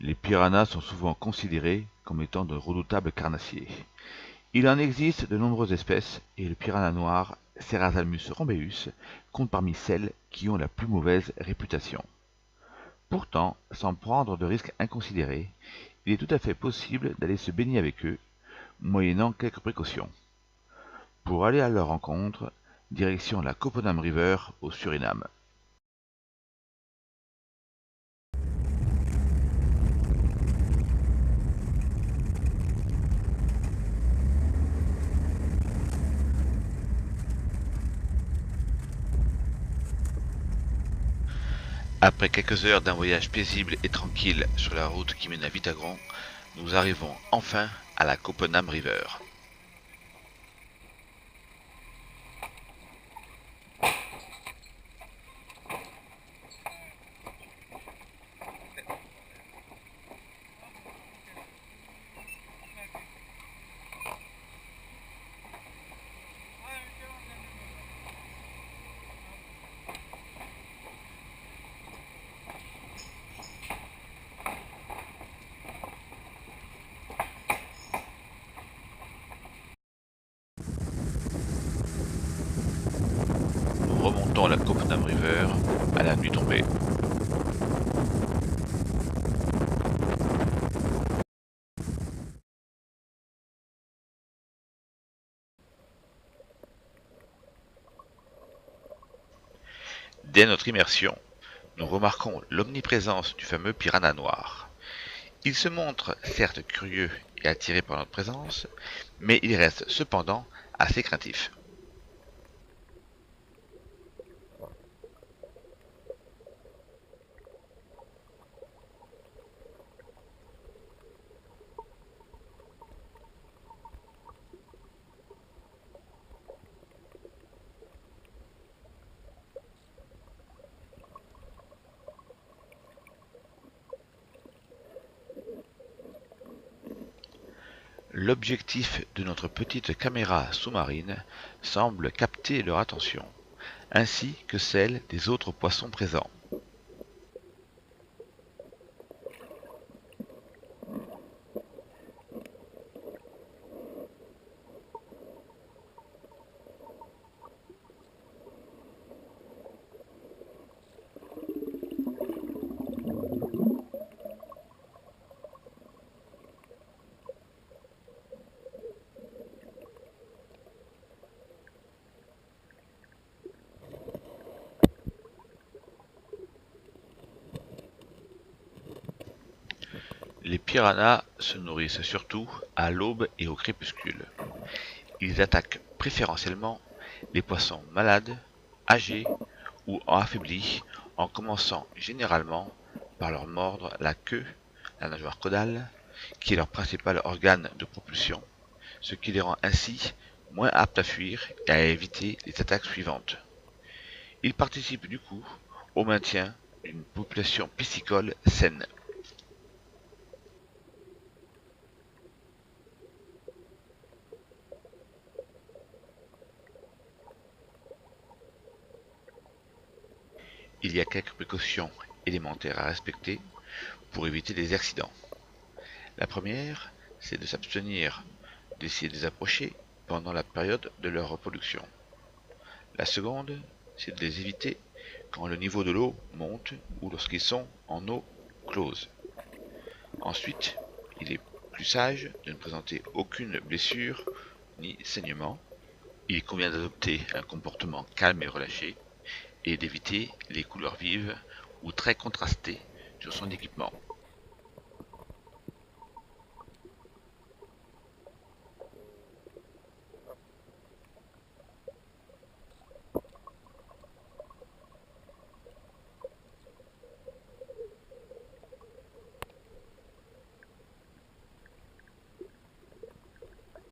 Les piranhas sont souvent considérés comme étant de redoutables carnassiers. Il en existe de nombreuses espèces et le piranha noir, Serrasalmus rhombeus, compte parmi celles qui ont la plus mauvaise réputation. Pourtant, sans prendre de risques inconsidérés, il est tout à fait possible d'aller se baigner avec eux, moyennant quelques précautions. Pour aller à leur rencontre, direction la Kopanam River au Suriname. Après quelques heures d'un voyage paisible et tranquille sur la route qui mène à Vitagron, nous arrivons enfin à la Kopanam River. Nous remontons la Kopanam River à la nuit tombée. Dès notre immersion, nous remarquons l'omniprésence du fameux piranha noir. Il se montre certes curieux et attiré par notre présence, mais il reste cependant assez craintif. L'objectif de notre petite caméra sous-marine semble capter leur attention, ainsi que celle des autres poissons présents. Les piranhas se nourrissent surtout à l'aube et au crépuscule. Ils attaquent préférentiellement les poissons malades, âgés ou affaiblis, en commençant généralement par leur mordre la queue, la nageoire caudale, qui est leur principal organe de propulsion, ce qui les rend ainsi moins aptes à fuir et à éviter les attaques suivantes. Ils participent du coup au maintien d'une population piscicole saine. Il y a quelques précautions élémentaires à respecter pour éviter les accidents. La première, c'est de s'abstenir d'essayer de les approcher pendant la période de leur reproduction. La seconde, c'est de les éviter quand le niveau de l'eau monte ou lorsqu'ils sont en eau close. Ensuite, il est plus sage de ne présenter aucune blessure ni saignement. Il convient d'adopter un comportement calme et relâché et d'éviter les couleurs vives ou très contrastées sur son équipement.